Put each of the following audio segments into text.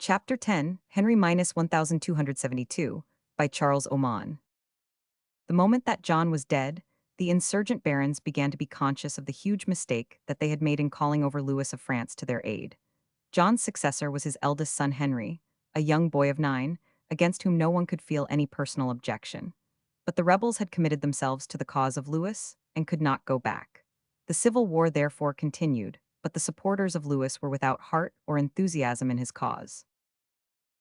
Chapter 10, Henry-1272, by Charles Oman. The moment that John was dead, the insurgent barons began to be conscious of the huge mistake that they had made in calling over Louis of France to their aid. John's successor was his eldest son Henry, a young boy of 9, against whom no one could feel any personal objection. But the rebels had committed themselves to the cause of Louis and could not go back. The civil war therefore continued, but the supporters of Louis were without heart or enthusiasm in his cause.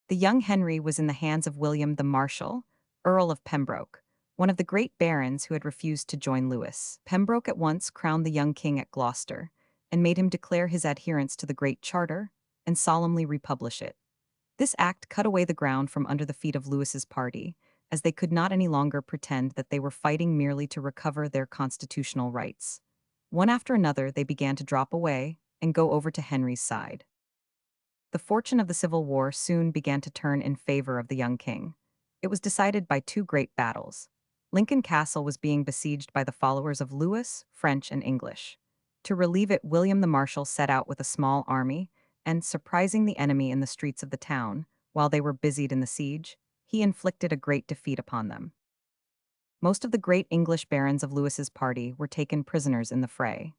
The young Henry was in the hands of William the Marshal, Earl of Pembroke, one of the great barons who had refused to join Louis. Pembroke at once crowned the young king at Gloucester, and made him declare his adherence to the Great Charter and solemnly republish it. This act cut away the ground from under the feet of Louis's party, as they could not any longer pretend that they were fighting merely to recover their constitutional rights. One after another they began to drop away and go over to Henry's side. The fortune of the Civil War soon began to turn in favor of the young king. It was decided by two great battles. Lincoln Castle was being besieged by the followers of Louis, French, and English. To relieve it, William the Marshal set out with a small army, and, surprising the enemy in the streets of the town, while they were busied in the siege, he inflicted a great defeat upon them. Most of the great English barons of Louis's party were taken prisoners in the fray.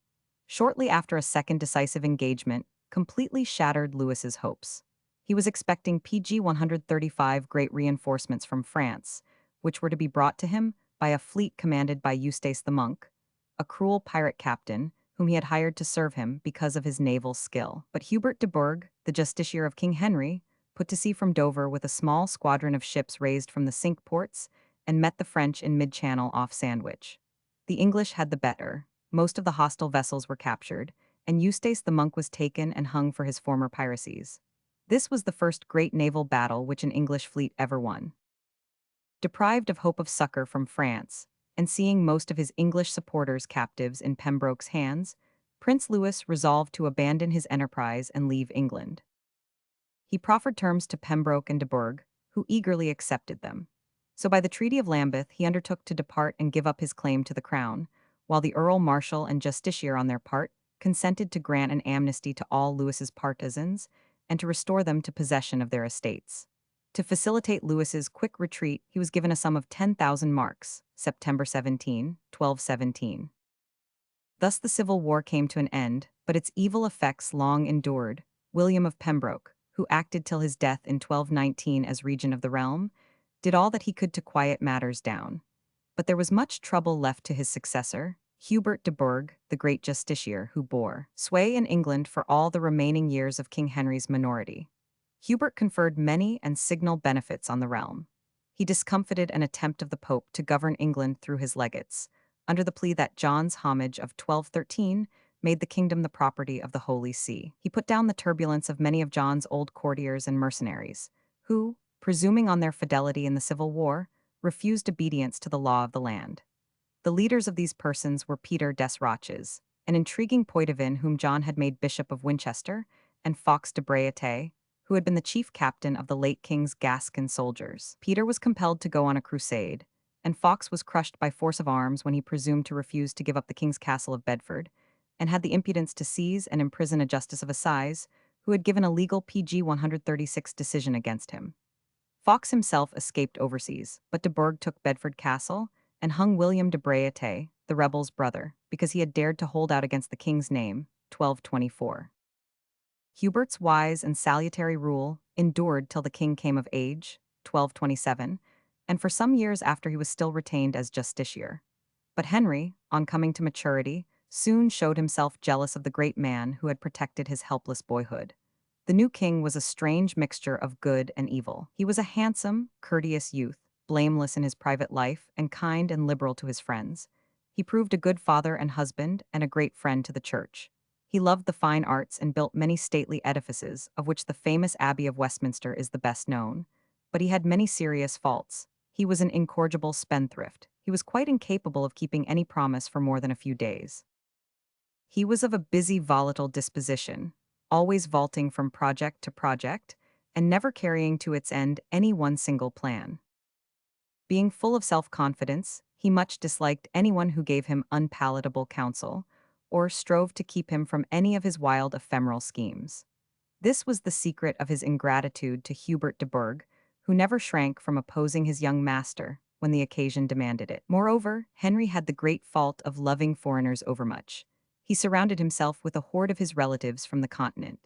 Shortly after, a second decisive engagement completely shattered Louis's hopes. He was expecting PG 135 great reinforcements from France, which were to be brought to him by a fleet commanded by Eustace the Monk, a cruel pirate captain whom he had hired to serve him because of his naval skill. But Hubert de Burgh, the justiciar of King Henry, put to sea from Dover with a small squadron of ships raised from the Cinque Ports and met the French in mid-channel off Sandwich. The English had the better. Most of the hostile vessels were captured, and Eustace the Monk was taken and hung for his former piracies. This was the first great naval battle which an English fleet ever won. Deprived of hope of succor from France, and seeing most of his English supporters captives in Pembroke's hands, Prince Louis resolved to abandon his enterprise and leave England. He proffered terms to Pembroke and de Burgh, who eagerly accepted them. So by the Treaty of Lambeth he undertook to depart and give up his claim to the crown, while the Earl Marshal and Justiciar on their part consented to grant an amnesty to all Louis's partisans and to restore them to possession of their estates. To facilitate Louis's quick retreat, he was given a sum of 10,000 marks, September 17, 1217. Thus the Civil War came to an end, but its evil effects long endured. William of Pembroke, who acted till his death in 1219 as regent of the realm, did all that he could to quiet matters down. But there was much trouble left to his successor, Hubert de Burgh, the great justiciar, who bore sway in England for all the remaining years of King Henry's minority. Hubert conferred many and signal benefits on the realm. He discomfited an attempt of the Pope to govern England through his legates, under the plea that John's homage of 1213 made the kingdom the property of the Holy See. He put down the turbulence of many of John's old courtiers and mercenaries, who, presuming on their fidelity in the Civil War, refused obedience to the law of the land. The leaders of these persons were Peter des Roches, an intriguing Poitevin whom John had made Bishop of Winchester, and Fawkes de Breauté, who had been the chief captain of the late king's Gascon soldiers. Peter was compelled to go on a crusade, and Fawkes was crushed by force of arms when he presumed to refuse to give up the king's castle of Bedford, and had the impudence to seize and imprison a justice of assize who had given a legal PG 136 decision against him. Fawkes himself escaped overseas, but de Burgh took Bedford Castle and hung William de Breauté, the rebel's brother, because he had dared to hold out against the king's name, 1224. Hubert's wise and salutary rule endured till the king came of age, 1227, and for some years after he was still retained as justiciar. But Henry, on coming to maturity, soon showed himself jealous of the great man who had protected his helpless boyhood. The new king was a strange mixture of good and evil. He was a handsome, courteous youth, blameless in his private life, and kind and liberal to his friends. He proved a good father and husband and a great friend to the church. He loved the fine arts and built many stately edifices, of which the famous Abbey of Westminster is the best known. But he had many serious faults. He was an incorrigible spendthrift. He was quite incapable of keeping any promise for more than a few days. He was of a busy, volatile disposition, always vaulting from project to project, and never carrying to its end any one single plan. Being full of self-confidence, he much disliked anyone who gave him unpalatable counsel, or strove to keep him from any of his wild ephemeral schemes. This was the secret of his ingratitude to Hubert de Burgh, who never shrank from opposing his young master when the occasion demanded it. Moreover, Henry had the great fault of loving foreigners overmuch. He surrounded himself with a horde of his relatives from the continent.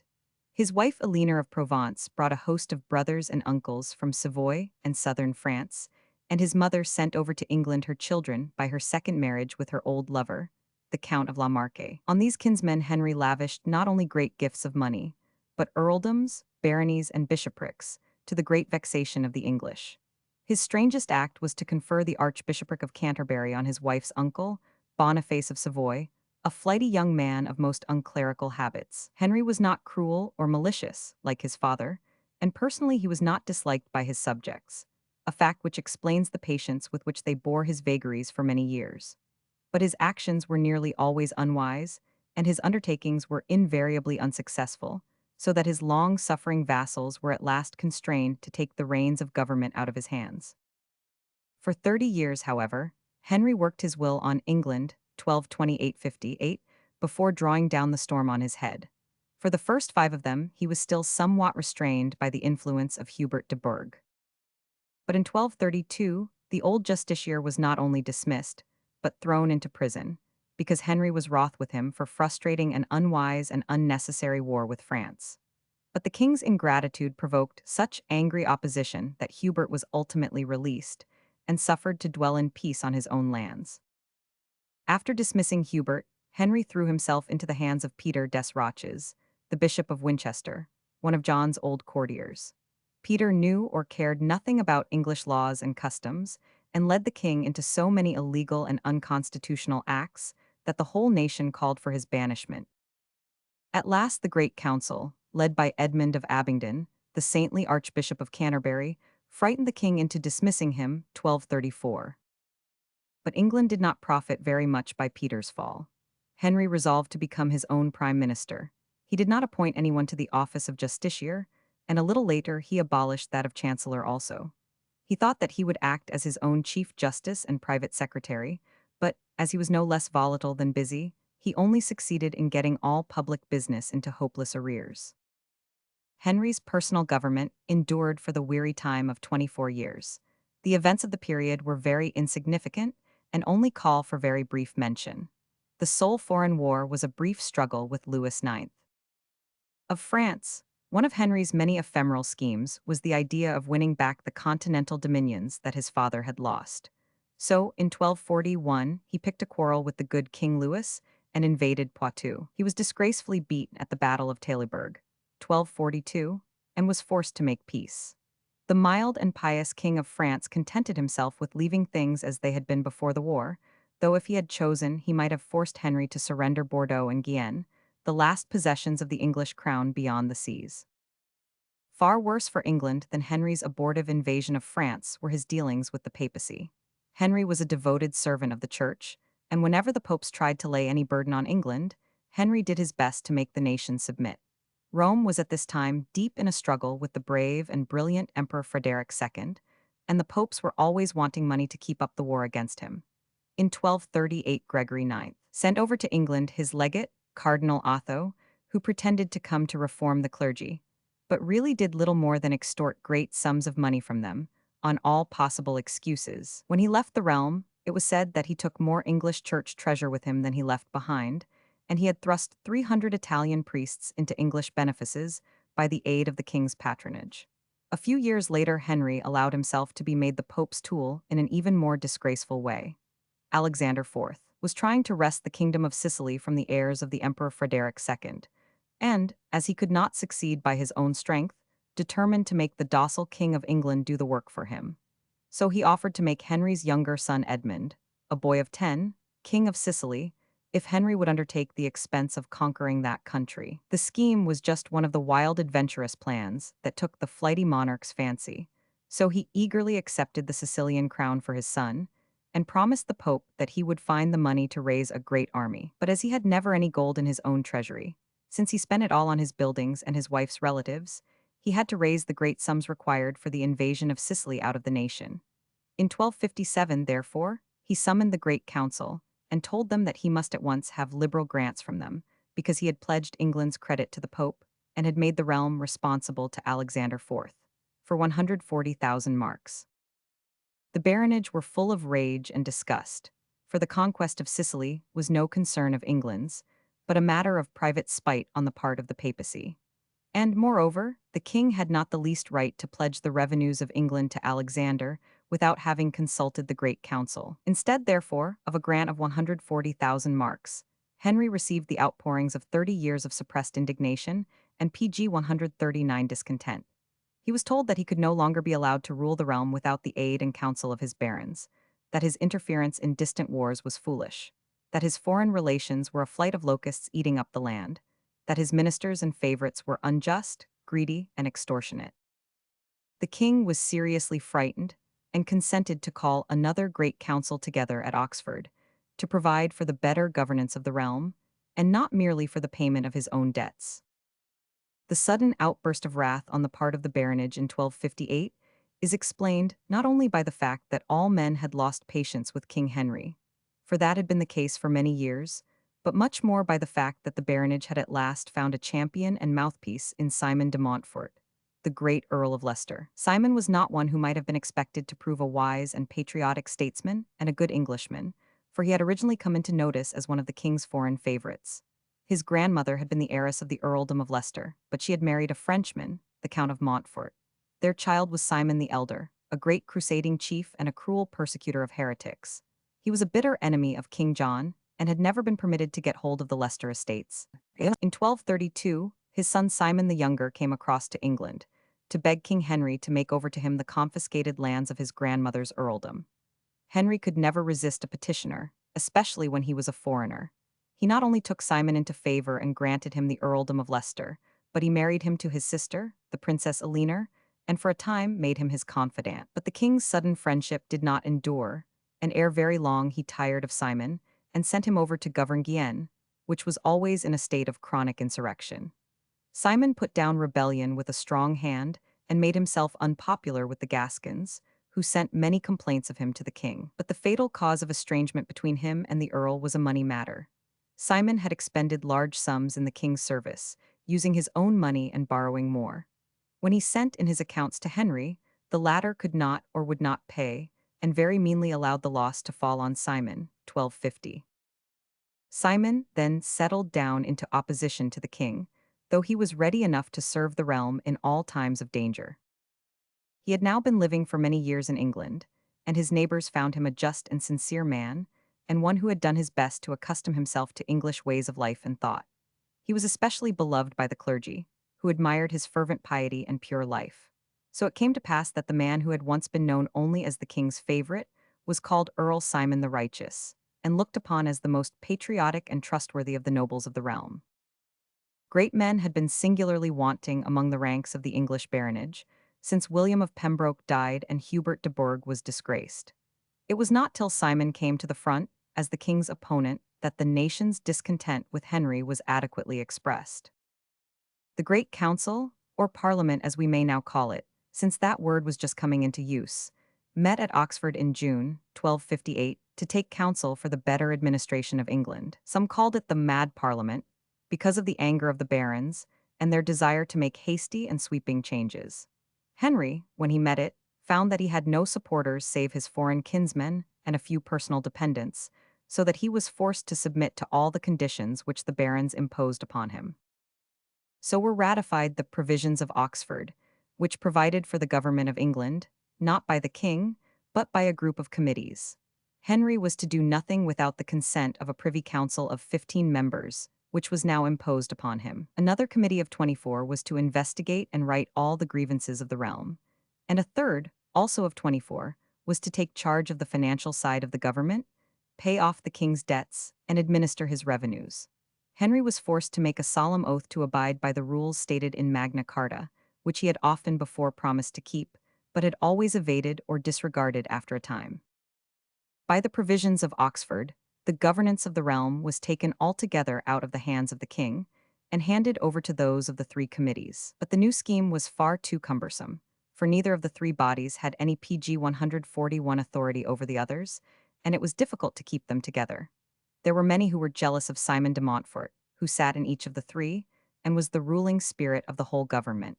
His wife Eleanor of Provence brought a host of brothers and uncles from Savoy and southern France, and his mother sent over to England her children by her second marriage with her old lover, the Count of La Marque. On these kinsmen Henry lavished not only great gifts of money, but earldoms, baronies, and bishoprics, to the great vexation of the English. His strangest act was to confer the Archbishopric of Canterbury on his wife's uncle, Boniface of Savoy, a flighty young man of most unclerical habits. Henry was not cruel or malicious, like his father, and personally he was not disliked by his subjects, a fact which explains the patience with which they bore his vagaries for many years. But his actions were nearly always unwise, and his undertakings were invariably unsuccessful, so that his long-suffering vassals were at last constrained to take the reins of government out of his hands. For 30 years, however, Henry worked his will on England, 1228-58, before drawing down the storm on his head. For the first 5 of them, he was still somewhat restrained by the influence of Hubert de Burgh. But in 1232, the old justiciar was not only dismissed, but thrown into prison, because Henry was wroth with him for frustrating an unwise and unnecessary war with France. But the king's ingratitude provoked such angry opposition that Hubert was ultimately released, and suffered to dwell in peace on his own lands. After dismissing Hubert, Henry threw himself into the hands of Peter des Roches, the Bishop of Winchester, one of John's old courtiers. Peter knew or cared nothing about English laws and customs, and led the king into so many illegal and unconstitutional acts that the whole nation called for his banishment. At last the Great Council, led by Edmund of Abingdon, the saintly Archbishop of Canterbury, frightened the king into dismissing him, 1234. But England did not profit very much by Peter's fall. Henry resolved to become his own prime minister. He did not appoint anyone to the office of justiciar, and a little later he abolished that of chancellor also. He thought that he would act as his own chief justice and private secretary, but, as he was no less volatile than busy, he only succeeded in getting all public business into hopeless arrears. Henry's personal government endured for the weary time of 24 years. The events of the period were very insignificant and only call for very brief mention. The sole foreign war was a brief struggle with Louis IX. Of France, one of Henry's many ephemeral schemes was the idea of winning back the continental dominions that his father had lost. So, in 1241, he picked a quarrel with the good King Louis and invaded Poitou. He was disgracefully beaten at the Battle of Taillebourg, 1242, and was forced to make peace. The mild and pious King of France contented himself with leaving things as they had been before the war, though if he had chosen, he might have forced Henry to surrender Bordeaux and Guienne, the last possessions of the English crown beyond the seas. Far worse for England than Henry's abortive invasion of France were his dealings with the papacy. Henry was a devoted servant of the Church, and whenever the popes tried to lay any burden on England, Henry did his best to make the nation submit. Rome was at this time deep in a struggle with the brave and brilliant Emperor Frederick II, and the popes were always wanting money to keep up the war against him. In 1238, Gregory IX sent over to England his legate, Cardinal Otho, who pretended to come to reform the clergy, but really did little more than extort great sums of money from them, on all possible excuses. When he left the realm, it was said that he took more English church treasure with him than he left behind, and he had thrust 300 Italian priests into English benefices by the aid of the king's patronage. A few years later, Henry allowed himself to be made the Pope's tool in an even more disgraceful way. Alexander IV was trying to wrest the kingdom of Sicily from the heirs of the Emperor Frederick II, and, as he could not succeed by his own strength, determined to make the docile King of England do the work for him. So he offered to make Henry's younger son Edmund, a boy of 10, King of Sicily, if Henry would undertake the expense of conquering that country. The scheme was just one of the wild adventurous plans that took the flighty monarch's fancy, so he eagerly accepted the Sicilian crown for his son, and promised the Pope that he would find the money to raise a great army. But as he had never any gold in his own treasury, since he spent it all on his buildings and his wife's relatives, he had to raise the great sums required for the invasion of Sicily out of the nation. In 1257, therefore, he summoned the Great Council and told them that he must at once have liberal grants from them, because he had pledged England's credit to the Pope, and had made the realm responsible to Alexander IV for 140,000 marks. The baronage were full of rage and disgust, for the conquest of Sicily was no concern of England's, but a matter of private spite on the part of the papacy. And, moreover, the king had not the least right to pledge the revenues of England to Alexander without having consulted the Great Council. Instead, therefore, of a grant of 140,000 marks, Henry received the outpourings of 30 years of suppressed indignation and PG 139 discontent. He was told that he could no longer be allowed to rule the realm without the aid and counsel of his barons, that his interference in distant wars was foolish, that his foreign relations were a flight of locusts eating up the land, that his ministers and favorites were unjust, greedy, and extortionate. The king was seriously frightened and consented to call another great council together at Oxford to provide for the better governance of the realm, and not merely for the payment of his own debts. The sudden outburst of wrath on the part of the baronage in 1258 is explained not only by the fact that all men had lost patience with King Henry, for that had been the case for many years, but much more by the fact that the baronage had at last found a champion and mouthpiece in Simon de Montfort, the great Earl of Leicester. Simon was not one who might have been expected to prove a wise and patriotic statesman and a good Englishman, for he had originally come into notice as one of the king's foreign favorites. His grandmother had been the heiress of the earldom of Leicester, but she had married a Frenchman, the Count of Montfort. Their child was Simon the Elder, a great crusading chief and a cruel persecutor of heretics. He was a bitter enemy of King John and had never been permitted to get hold of the Leicester estates. In 1232, his son Simon the Younger came across to England to beg King Henry to make over to him the confiscated lands of his grandmother's earldom. Henry could never resist a petitioner, especially when he was a foreigner. He not only took Simon into favor and granted him the earldom of Leicester, but he married him to his sister, the Princess Eleanor, and for a time made him his confidant. But the king's sudden friendship did not endure, and ere very long he tired of Simon and sent him over to govern Guienne, which was always in a state of chronic insurrection. Simon put down rebellion with a strong hand and made himself unpopular with the Gascons, who sent many complaints of him to the king. But the fatal cause of estrangement between him and the earl was a money matter. Simon had expended large sums in the king's service, using his own money and borrowing more. When he sent in his accounts to Henry, the latter could not or would not pay, and very meanly allowed the loss to fall on Simon, 1250. Simon then settled down into opposition to the king, though he was ready enough to serve the realm in all times of danger. He had now been living for many years in England, and his neighbors found him a just and sincere man, and one who had done his best to accustom himself to English ways of life and thought. He was especially beloved by the clergy, who admired his fervent piety and pure life. So it came to pass that the man who had once been known only as the king's favorite was called Earl Simon the Righteous, and looked upon as the most patriotic and trustworthy of the nobles of the realm. Great men had been singularly wanting among the ranks of the English baronage, since William of Pembroke died and Hubert de Burgh was disgraced. It was not till Simon came to the front, as the king's opponent, that the nation's discontent with Henry was adequately expressed. The Great Council, or Parliament as we may now call it, since that word was just coming into use, met at Oxford in June, 1258, to take counsel for the better administration of England. Some called it the Mad Parliament, because of the anger of the barons and their desire to make hasty and sweeping changes. Henry, when he met it, found that he had no supporters save his foreign kinsmen and a few personal dependents, so that he was forced to submit to all the conditions which the barons imposed upon him. So were ratified the provisions of Oxford, which provided for the government of England, not by the king, but by a group of committees. Henry was to do nothing without the consent of a privy council of 15 members, which was now imposed upon him. Another committee of 24 was to investigate and right all the grievances of the realm, and a third, also of 24, was to take charge of the financial side of the government, pay off the king's debts, and administer his revenues. Henry was forced to make a solemn oath to abide by the rules stated in Magna Carta, which he had often before promised to keep, but had always evaded or disregarded after a time. By the provisions of Oxford, the governance of the realm was taken altogether out of the hands of the king and handed over to those of the three committees. But the new scheme was far too cumbersome, for neither of the three bodies had any PG 141 authority over the others, and it was difficult to keep them together. There were many who were jealous of Simon de Montfort, who sat in each of the three, and was the ruling spirit of the whole government.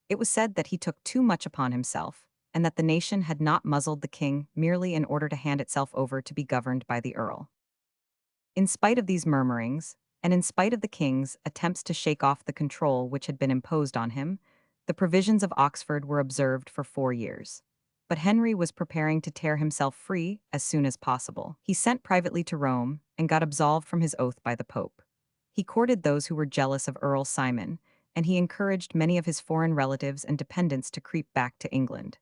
It was said that he took too much upon himself, and that the nation had not muzzled the king merely in order to hand itself over to be governed by the earl. In spite of these murmurings, and in spite of the king's attempts to shake off the control which had been imposed on him, the provisions of Oxford were observed for 4 years. But Henry was preparing to tear himself free as soon as possible. He sent privately to Rome and got absolved from his oath by the Pope. He courted those who were jealous of Earl Simon, and he encouraged many of his foreign relatives and dependents to creep back to England.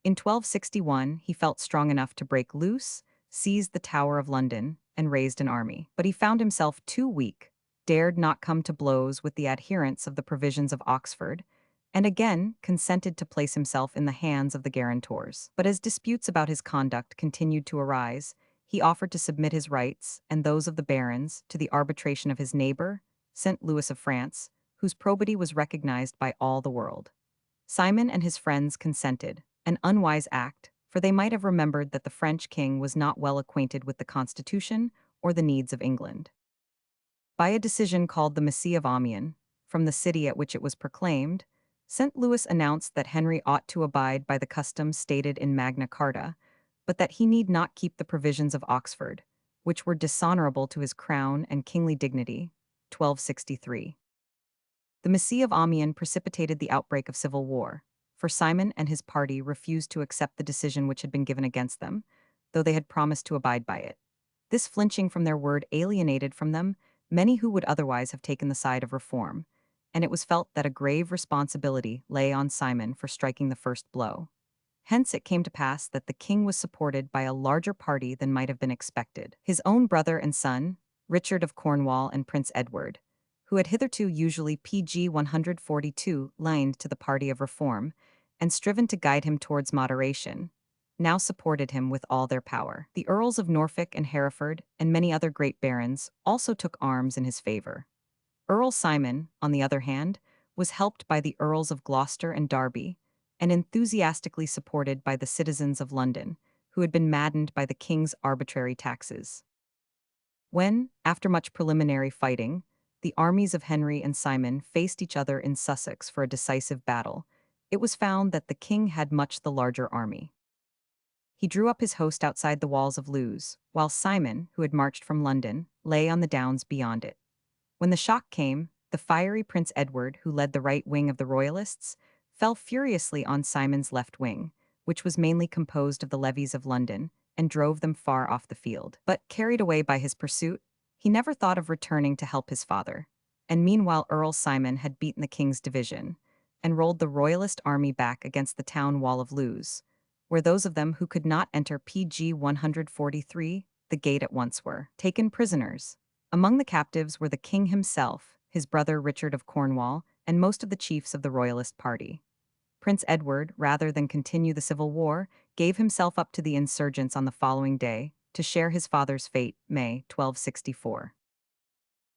In 1261, he felt strong enough to break loose, seized the Tower of London, and raised an army. But he found himself too weak, dared not come to blows with the adherents of the provisions of Oxford, and again consented to place himself in the hands of the guarantors. But as disputes about his conduct continued to arise, he offered to submit his rights and those of the barons to the arbitration of his neighbor, St. Louis of France, whose probity was recognized by all the world. Simon and his friends consented, an unwise act, for they might have remembered that the French king was not well acquainted with the constitution or the needs of England. By a decision called the Messe of Amiens, from the city at which it was proclaimed, St. Louis announced that Henry ought to abide by the customs stated in Magna Carta, but that he need not keep the provisions of Oxford, which were dishonorable to his crown and kingly dignity. 1263. The Messe of Amiens precipitated the outbreak of civil war, for Simon and his party refused to accept the decision which had been given against them, though they had promised to abide by it. This flinching from their word alienated from them many who would otherwise have taken the side of reform, and it was felt that a grave responsibility lay on Simon for striking the first blow. Hence it came to pass that the king was supported by a larger party than might have been expected. His own brother and son, Richard of Cornwall and Prince Edward, who had hitherto usually pg 142 lined to the party of reform, and striven to guide him towards moderation, now supported him with all their power. The Earls of Norfolk and Hereford, and many other great barons, also took arms in his favor. Earl Simon, on the other hand, was helped by the Earls of Gloucester and Derby, and enthusiastically supported by the citizens of London, who had been maddened by the king's arbitrary taxes. When, after much preliminary fighting, the armies of Henry and Simon faced each other in Sussex for a decisive battle, it was found that the king had much the larger army. He drew up his host outside the walls of Lewes, while Simon, who had marched from London, lay on the downs beyond it. When the shock came, the fiery Prince Edward, who led the right wing of the Royalists, fell furiously on Simon's left wing, which was mainly composed of the levies of London, and drove them far off the field. But, carried away by his pursuit, he never thought of returning to help his father. And meanwhile Earl Simon had beaten the king's division, and rolled the Royalist army back against the town wall of Lewes, where those of them who could not enter pg 143, the gate at once were taken prisoners. Among the captives were the king himself, his brother Richard of Cornwall, and most of the chiefs of the Royalist party. Prince Edward, rather than continue the civil war, gave himself up to the insurgents on the following day, to share his father's fate, May 1264.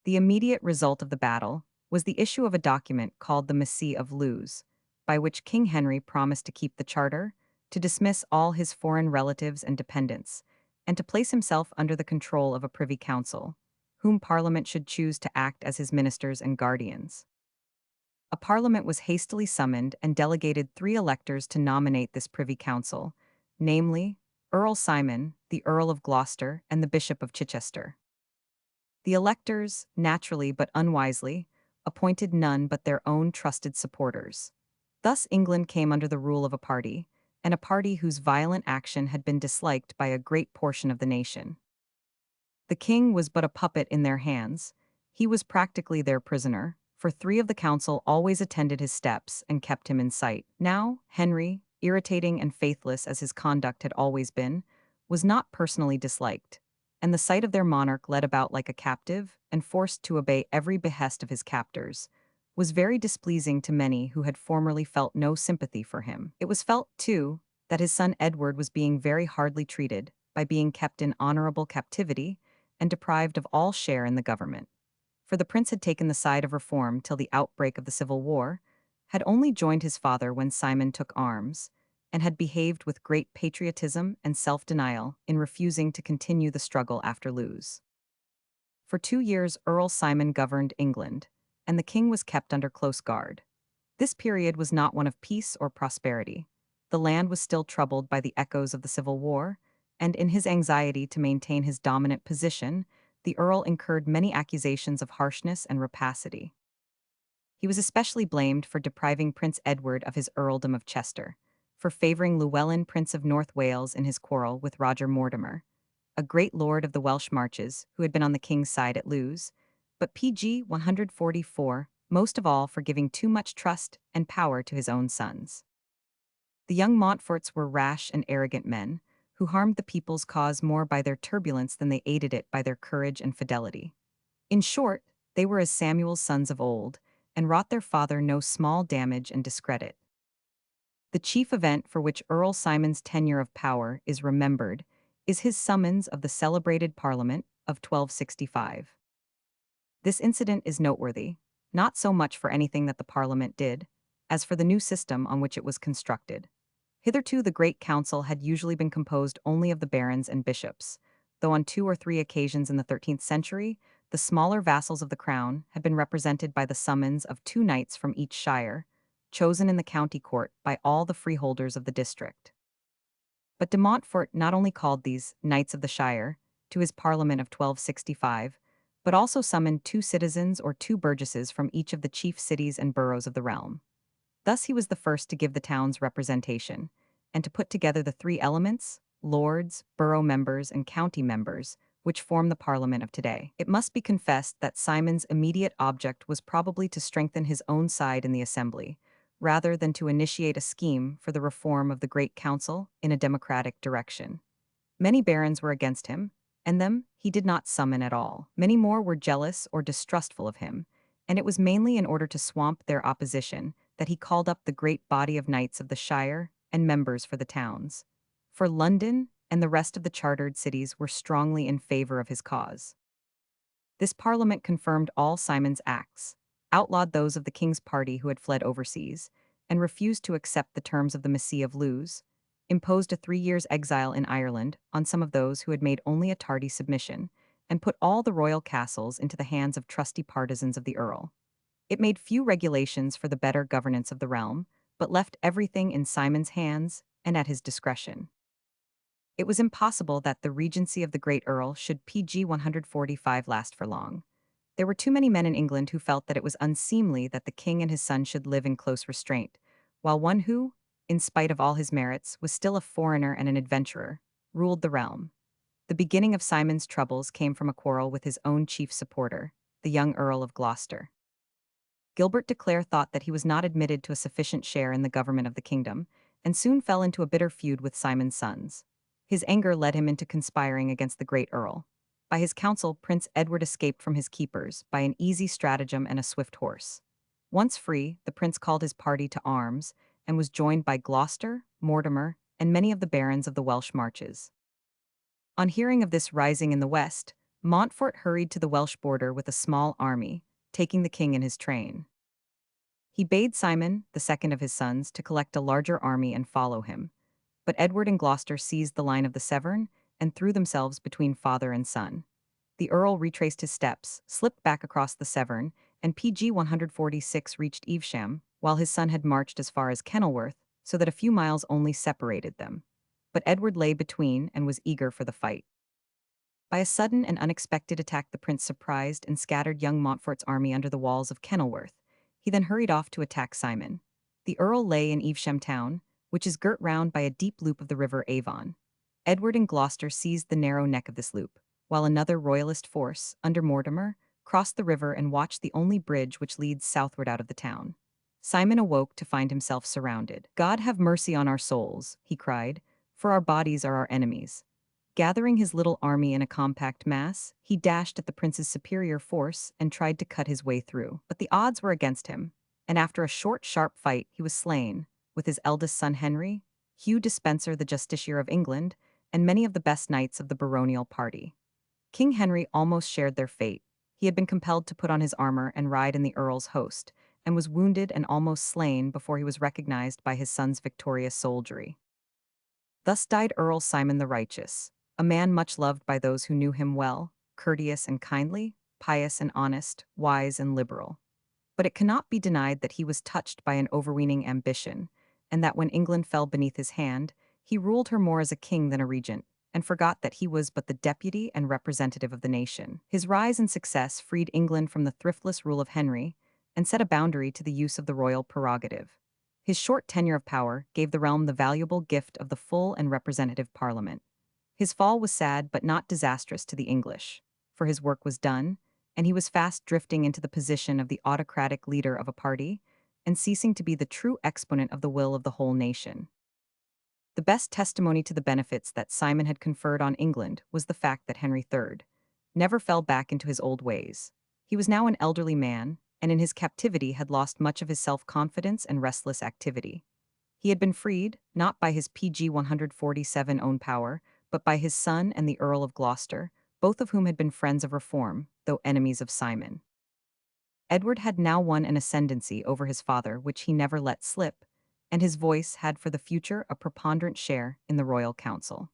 The immediate result of the battle was the issue of a document called the Messe of Lewes, by which King Henry promised to keep the charter, to dismiss all his foreign relatives and dependents, and to place himself under the control of a privy council, whom Parliament should choose to act as his ministers and guardians. A Parliament was hastily summoned and delegated 3 electors to nominate this privy council, namely, Earl Simon, the Earl of Gloucester, and the Bishop of Chichester. The electors, naturally but unwisely, appointed none but their own trusted supporters. Thus England came under the rule of a party, and a party whose violent action had been disliked by a great portion of the nation. The king was but a puppet in their hands. He was practically their prisoner, for 3 of the council always attended his steps and kept him in sight. Now, Henry, irritating and faithless as his conduct had always been, was not personally disliked, and the sight of their monarch led about like a captive and forced to obey every behest of his captors was very displeasing to many who had formerly felt no sympathy for him. It was felt, too, that his son Edward was being very hardly treated by being kept in honorable captivity and deprived of all share in the government. For the prince had taken the side of reform till the outbreak of the Civil War, had only joined his father when Simon took arms, and had behaved with great patriotism and self-denial in refusing to continue the struggle after Lewes. For 2 years Earl Simon governed England, and the king was kept under close guard. This period was not one of peace or prosperity. The land was still troubled by the echoes of the Civil War, and in his anxiety to maintain his dominant position, the earl incurred many accusations of harshness and rapacity. He was especially blamed for depriving Prince Edward of his earldom of Chester, for favoring Llewellyn, Prince of North Wales, in his quarrel with Roger Mortimer, a great lord of the Welsh Marches who had been on the king's side at Lewes, but PG 144, most of all for giving too much trust and power to his own sons. The young Montforts were rash and arrogant men, who harmed the people's cause more by their turbulence than they aided it by their courage and fidelity. In short, they were as Samuel's sons of old, and wrought their father no small damage and discredit. The chief event for which Earl Simon's tenure of power is remembered is his summons of the celebrated Parliament of 1265. This incident is noteworthy, not so much for anything that the Parliament did, as for the new system on which it was constructed. Hitherto the Great Council had usually been composed only of the barons and bishops, though on 2 or 3 occasions in the 13th century, the smaller vassals of the crown had been represented by the summons of 2 knights from each shire, chosen in the county court by all the freeholders of the district. But de Montfort not only called these Knights of the Shire to his Parliament of 1265, but also summoned 2 citizens or 2 burgesses from each of the chief cities and boroughs of the realm. Thus he was the first to give the towns representation, and to put together the 3 elements, lords, borough members, and county members, which form the Parliament of today. It must be confessed that Simon's immediate object was probably to strengthen his own side in the assembly, rather than to initiate a scheme for the reform of the Great Council in a democratic direction. Many barons were against him, and them he did not summon at all. Many more were jealous or distrustful of him, and it was mainly in order to swamp their opposition that he called up the great body of knights of the shire and members for the towns. For London and the rest of the chartered cities were strongly in favor of his cause. This parliament confirmed all Simon's acts, outlawed those of the king's party who had fled overseas, and refused to accept the terms of the Missie of Lewes, imposed a 3 years' exile in Ireland on some of those who had made only a tardy submission, and put all the royal castles into the hands of trusty partisans of the earl. It made few regulations for the better governance of the realm, but left everything in Simon's hands and at his discretion. It was impossible that the regency of the great earl should PG 145 last for long. There were too many men in England who felt that it was unseemly that the king and his son should live in close restraint, while one who, in spite of all his merits, was still a foreigner and an adventurer, ruled the realm. The beginning of Simon's troubles came from a quarrel with his own chief supporter, the young Earl of Gloucester. Gilbert de Clare thought that he was not admitted to a sufficient share in the government of the kingdom, and soon fell into a bitter feud with Simon's sons. His anger led him into conspiring against the great earl. By his counsel, Prince Edward escaped from his keepers by an easy stratagem and a swift horse. Once free, the prince called his party to arms and was joined by Gloucester, Mortimer, and many of the barons of the Welsh Marches. On hearing of this rising in the west, Montfort hurried to the Welsh border with a small army, taking the king in his train. He bade Simon, the second of his sons, to collect a larger army and follow him, but Edward and Gloucester seized the line of the Severn and threw themselves between father and son. The earl retraced his steps, slipped back across the Severn, and PG 146 reached Evesham, while his son had marched as far as Kenilworth, so that a few miles only separated them. But Edward lay between and was eager for the fight. By a sudden and unexpected attack the prince surprised and scattered young Montfort's army under the walls of Kenilworth. He then hurried off to attack Simon. The earl lay in Evesham town, which is girt round by a deep loop of the river Avon. Edward and Gloucester seized the narrow neck of this loop, while another royalist force, under Mortimer, crossed the river and watched the only bridge which leads southward out of the town. Simon awoke to find himself surrounded. "God have mercy on our souls," he cried, "for our bodies are our enemies." Gathering his little army in a compact mass, he dashed at the prince's superior force and tried to cut his way through. But the odds were against him, and after a short, sharp fight, he was slain, with his eldest son Henry, Hugh Despencer, the justiciar of England, and many of the best knights of the baronial party. King Henry almost shared their fate. He had been compelled to put on his armor and ride in the earl's host, and was wounded and almost slain before he was recognized by his son's victorious soldiery. Thus died Earl Simon the Righteous, a man much loved by those who knew him well, courteous and kindly, pious and honest, wise and liberal. But it cannot be denied that he was touched by an overweening ambition, and that when England fell beneath his hand, he ruled her more as a king than a regent, and forgot that he was but the deputy and representative of the nation. His rise and success freed England from the thriftless rule of Henry and set a boundary to the use of the royal prerogative. His short tenure of power gave the realm the valuable gift of the full and representative parliament. His fall was sad but not disastrous to the English, for his work was done, and he was fast drifting into the position of the autocratic leader of a party and ceasing to be the true exponent of the will of the whole nation. The best testimony to the benefits that Simon had conferred on England was the fact that Henry III never fell back into his old ways. He was now an elderly man, and in his captivity had lost much of his self-confidence and restless activity. He had been freed, not by his PG 147 own power, but by his son and the Earl of Gloucester, both of whom had been friends of reform, though enemies of Simon. Edward had now won an ascendancy over his father which he never let slip, and his voice had for the future a preponderant share in the royal council.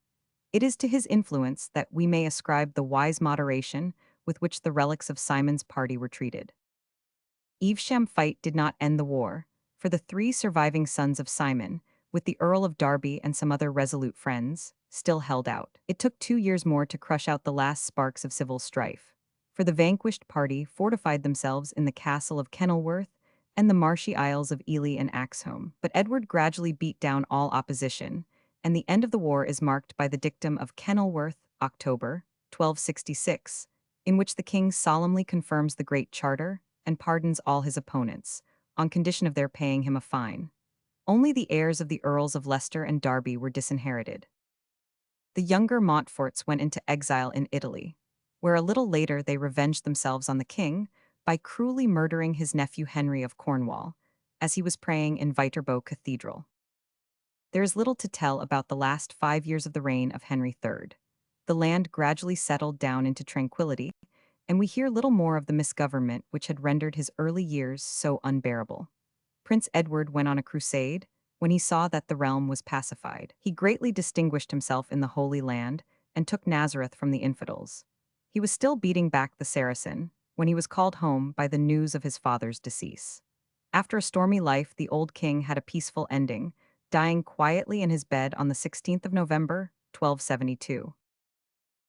It is to his influence that we may ascribe the wise moderation with which the relics of Simon's party were treated. Evesham fight did not end the war, for the three surviving sons of Simon, with the Earl of Derby and some other resolute friends, still held out. It took 2 years more to crush out the last sparks of civil strife, for the vanquished party fortified themselves in the castle of Kenilworth and the marshy isles of Ely and Axholme. But Edward gradually beat down all opposition, and the end of the war is marked by the dictum of Kenilworth, October 1266, in which the king solemnly confirms the Great Charter and pardons all his opponents, on condition of their paying him a fine. Only the heirs of the Earls of Leicester and Derby were disinherited. The younger Montforts went into exile in Italy, where a little later they revenged themselves on the king by cruelly murdering his nephew Henry of Cornwall, as he was praying in Viterbo Cathedral. There is little to tell about the last 5 years of the reign of Henry III. The land gradually settled down into tranquility, and we hear little more of the misgovernment which had rendered his early years so unbearable. Prince Edward went on a crusade when he saw that the realm was pacified. He greatly distinguished himself in the Holy Land and took Nazareth from the infidels. He was still beating back the Saracen when he was called home by the news of his father's decease. After a stormy life, the old king had a peaceful ending, dying quietly in his bed on the 16th of November, 1272.